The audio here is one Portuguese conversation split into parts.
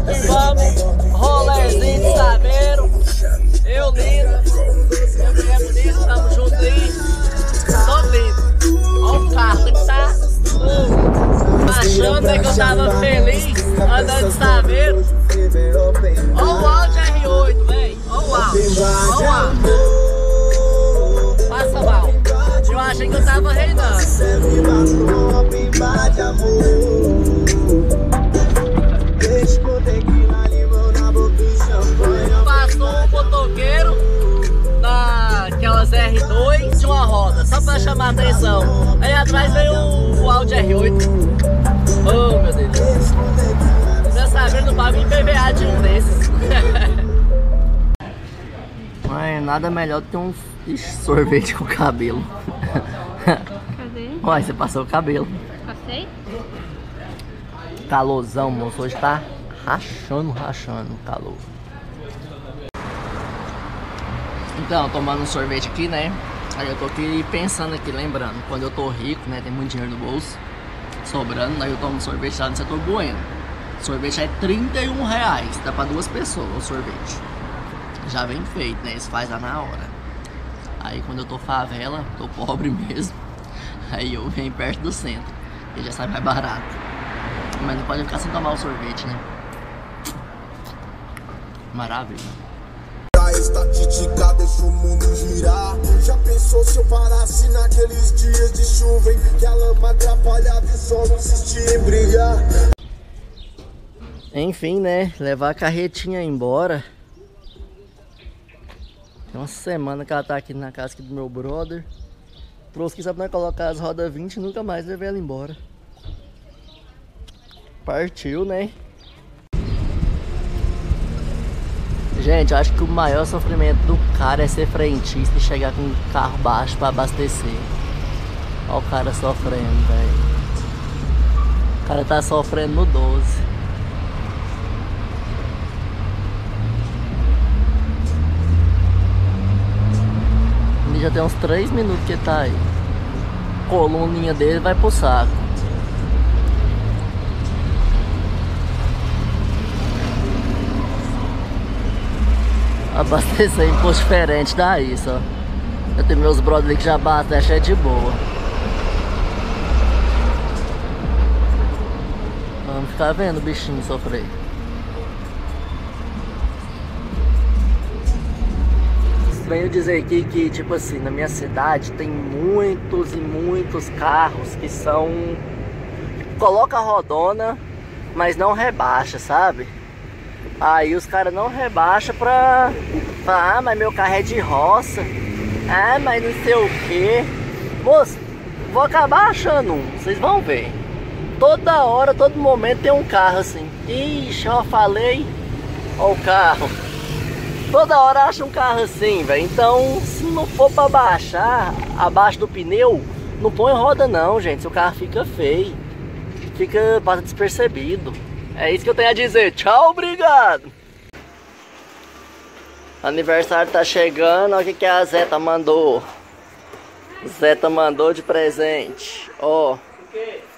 que vamos, rolezinho de Saveiro. Eu lindo, minha mulher bonita, tamo junto aí. Tô lindo. Olha o carro que tá achando, né, que eu tava feliz andando de Saveiro. Olha o Audi R8, véi. Olha o Audi. Olha o Audi. Passa mal. Eu achei que eu tava reinando. Passou um motoqueiro naquelas R2 de uma roda, só pra chamar a atenção. Aí atrás veio o Audi R8. Oh, meu Deus. Já sabendo, não paga em PVA de um desses. Mas nada melhor do que um sorvete com cabelo. Cadê? Uai, você passou o cabelo. Passei? Calorzão, moço. Hoje tá rachando o calor. Então, tomando um sorvete aqui, né? Aí eu tô aqui pensando aqui, lembrando, quando eu tô rico, né? Tem muito dinheiro no bolso, sobrando, aí eu tomo um sorvete lá no Setor Bueno. O sorvete é R$31, dá pra 2 pessoas o sorvete. Já vem feito, né? Eles fazem lá na hora. Aí quando eu tô favela, tô pobre mesmo, aí eu venho perto do centro, que já sai mais barato. Mas não pode ficar sem tomar o sorvete, né? Maravilha. A estatística deixa o mundo girar. Já pensou se eu parasse naqueles dias de chuva em que a lama atrapalhava e o sol não insistia em brilhar? Enfim, né? Levar a carretinha embora. Tem uma semana que ela tá aqui na casa aqui do meu brother. Trouxe aqui só pra colocar as rodas 20 e nunca mais levei ela embora. Partiu, né? Gente, eu acho que o maior sofrimento do cara é ser frentista e chegar com um carro baixo pra abastecer. Olha o cara sofrendo, velho. O cara tá sofrendo no 12. Ele já tem uns 3 minutos que ele tá aí. A coluninha dele vai pro saco. Abastecer em posto diferente dá isso, ó. Eu tenho meus brothers ali que já abastecem, é de boa. Vamos ficar vendo o bichinho sofrer. Venho dizer aqui que, tipo assim, na minha cidade tem muitos e muitos carros que são... Coloca a rodona, mas não rebaixa, sabe? Aí os caras não rebaixam pra... Ah, mas meu carro é de roça. Ah, mas não sei o que. Moço, vou acabar achando um, vocês vão ver. Toda hora, todo momento tem um carro assim. Ixi, ó, falei. Ó o carro. Toda hora acha um carro assim, velho. Então, se não for pra baixar abaixo do pneu, não põe roda não, gente. Se o carro fica feio, passa despercebido. É isso que eu tenho a dizer. Tchau, obrigado. Aniversário tá chegando. Olha o que a Zeta mandou. Zeta mandou de presente. Ó,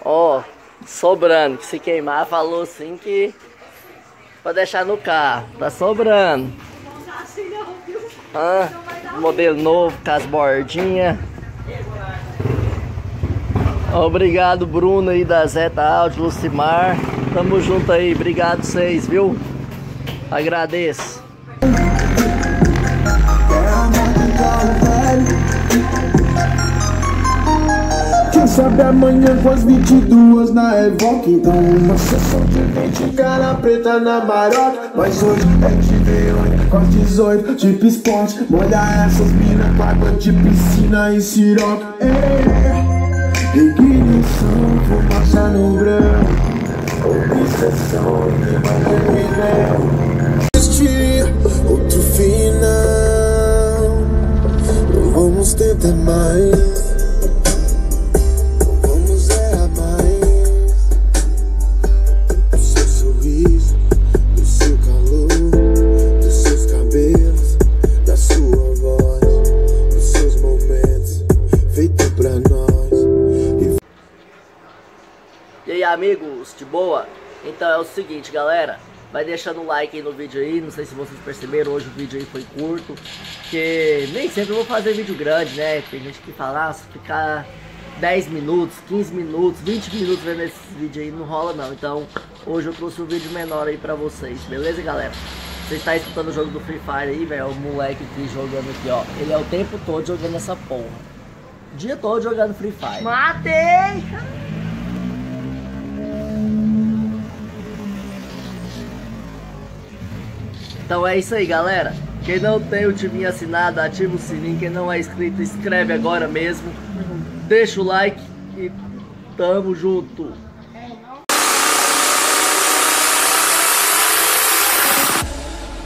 ó, sobrando. Que se queimar, falou assim que pra deixar no carro. Tá sobrando. Ah, modelo novo com as bordinhas. Obrigado, Bruno aí da Zeta Áudio, Lucimar. Tamo junto aí, obrigado vocês, viu? Agradeço. Quem sabe amanhã com as 22 na Evoque. Então uma sessão de 20 cara preta na Maroc. Mas hoje é de verão, com as 18 tipo esporte. Molha essas minas com água de piscina e siroque. Ignição, fumaça no branco. Obsessão, existir outro final. Não vamos tentar mais. Vamos errar mais. Do seu sorriso, do seu calor, dos seus cabelos, da sua voz, dos seus momentos, feito pra nós. E aí, amigos, de boa? Então é o seguinte, galera, Vai deixando o like aí no vídeo aí. Não sei se vocês perceberam, hoje o vídeo aí foi curto, porque nem sempre eu vou fazer vídeo grande, né? Tem gente que fala, se ficar 10 minutos, 15 minutos, 20 minutos vendo esse vídeo aí, não rola não. Então hoje eu trouxe um vídeo menor aí pra vocês, beleza, galera? Você está escutando o jogo do Free Fire aí, velho, o moleque aqui jogando aqui, ó. Ele é o tempo todo jogando essa porra. O dia todo jogando Free Fire. Matei! Então é isso aí, galera. Quem não tem o timinho assinado, ativa o sininho. Quem não é inscrito, inscreve agora mesmo. Deixa o like e tamo junto.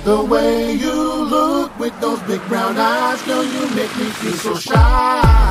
The way you look with those big brown eyes, girl, you make me feel so shy.